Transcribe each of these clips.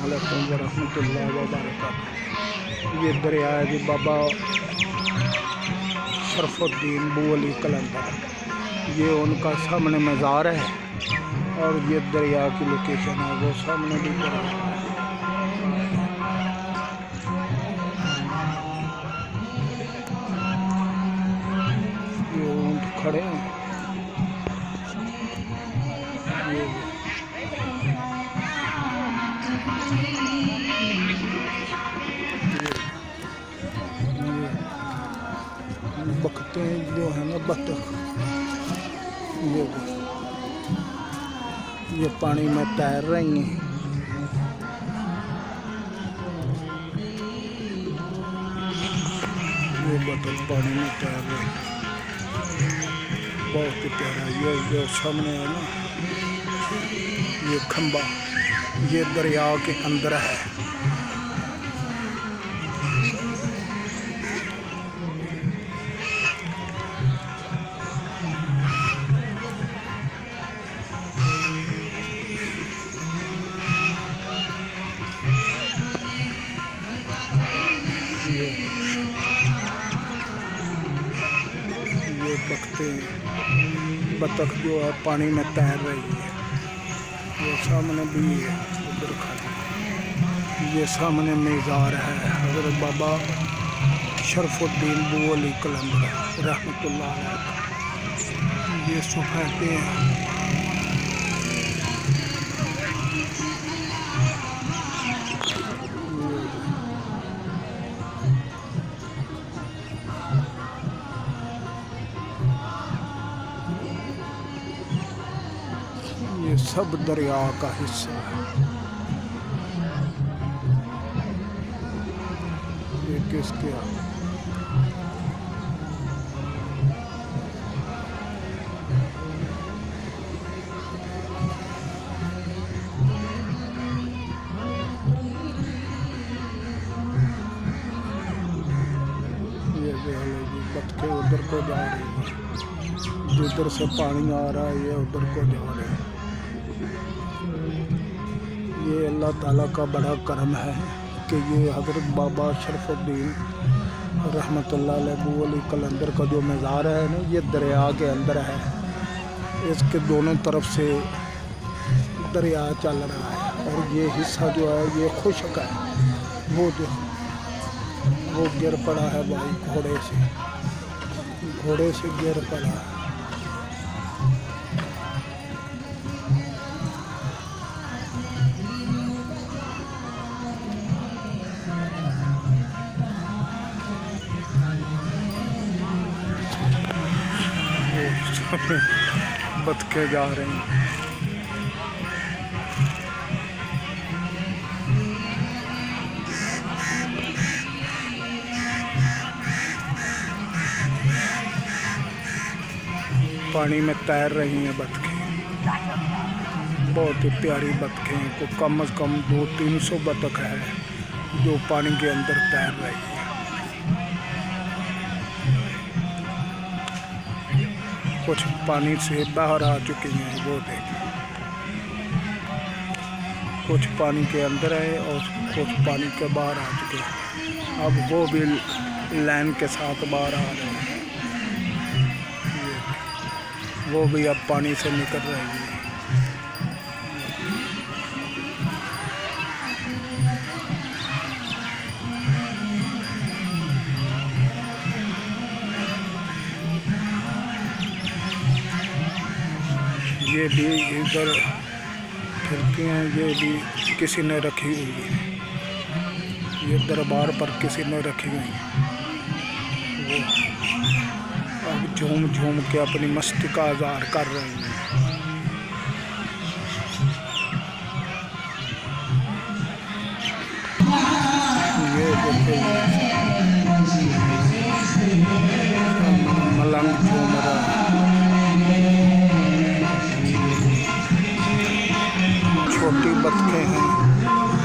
अलैकुम वरहमतुल्लाहि वबरकातुहू। ये दरिया है जी बाबा शरफुद्दीन बू अली कलंदर, ये उनका सामने मज़ार है और ये दरिया की लोकेशन है, वो सामने भी दरिया है। ये ऊँट खड़े हैं, ये बकते जो है ना बतख, ये पानी में तैर रही हैं। ये बतख पानी में तैर रही है, बहुत ही प्यारा। ये जो सामने है ना ये खंबा, ये दरिया के अंदर है। ये बकते बतख जो है पानी में तैर रही है, वो सामने भी है उधर खड़ी। ये सामने मज़ार है हज़रत बाबा शरफुद्दीन बू अली कलंदर रहमतुल्लाह अलैह। ये सफ़ेदे हैं, ये सब दरिया का हिस्सा है। ये किसके बतखें उधर को जा रही है, जिधर से पानी आ रहा है ये उधर को जा रहे हैं। ये अल्लाह ताला का बड़ा करम है कि ये हज़रत बाबा शरफुद्दीन रहमतुल्लाह अलैह बू अली कलंदर का जो मज़ार है ना, ये दरिया के अंदर है। इसके दोनों तरफ से दरिया चल रहा है और ये हिस्सा जो है ये खुश्क है। वो गिर पड़ा है भाई, घोड़े से गिर पड़ा है। बतखें जा रही हैं। पानी में तैर रही हैं बतखें, बहुत ही प्यारी बतखें हैं। को कम से कम 200-300 बतख है जो पानी के अंदर तैर रही है। कुछ पानी से बाहर आ चुकी हैं, वो देखें, कुछ पानी के अंदर है और कुछ पानी के बाहर आ चुके हैं। अब वो भी लाइन के साथ बाहर आ रहे हैं, वो भी अब पानी से निकल रही है। ये भी इधर खिड़कियाँ ये भी किसी ने रखी हुई है, ये दरबार पर किसी ने रखी हुई है। वो अब झूम झूम के अपनी मस्ती का इज़हार कर रहे हैं। ये देखिए मलंग झूम रहा है। छोटी बतखें हैं,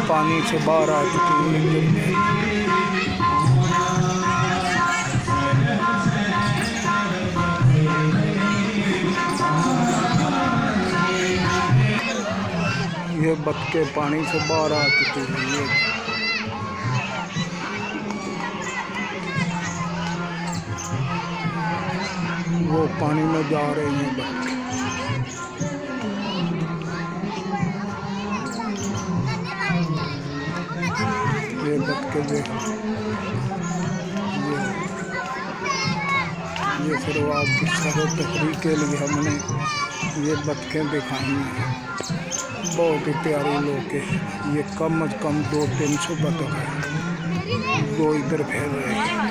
पानी से बाहर आ चुकी हैं। ये बतखें पानी से बाहर आ चुकी है। ये वो पानी में जा रही हैं बतखें। ये बतखें देखो, ये सिर्फ आपकी सर तफरीह के लिए हमने ये बतखें दिखाई हैं। बहुत ही प्यारी लोग है। ये कम अज कम 200-300 बतख है जो इधर फिर रहे हैं।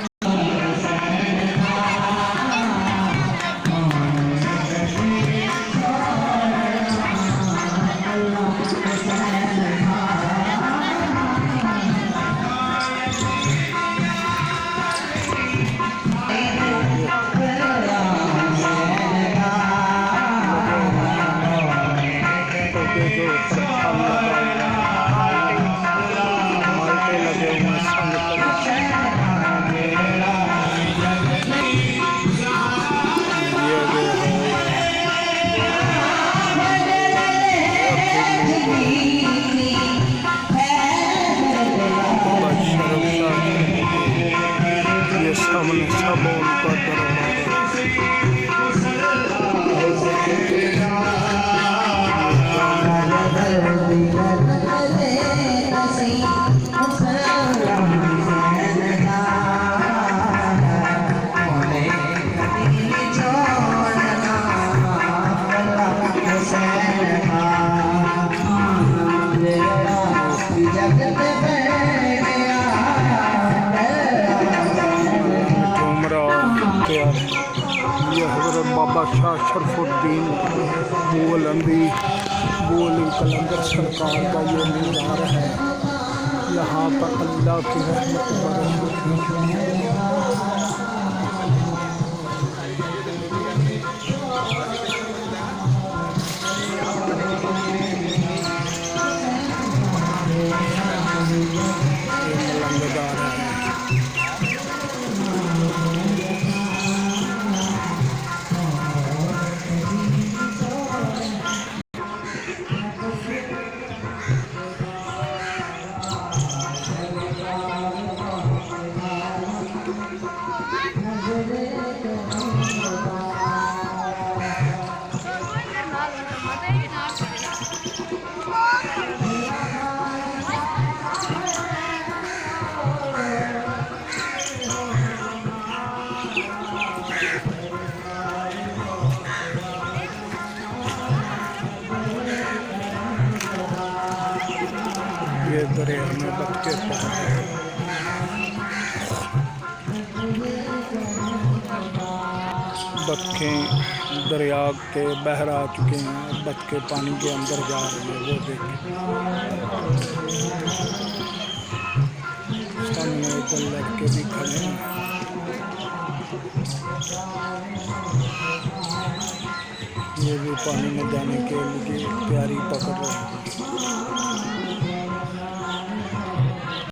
ये सामने सब उनका ये हज़रत बाबा शाह शरफुद्दीन बुलंदी कलंदर सरकार का ये मीनार है। यहाँ पर अल्लाह की रहमत बरसती मलंगदार है। ये दरिया में बतखें तैर रहे हैं। बतखें दरिया के बहर आ चुके हैं। बतखें पानी के अंदर जा रही है। वो देखिए सामने इधर लड़के भी खड़े हैं। ये भी पानी में जाने के लिए तैयारी पकड़ रहे हैं।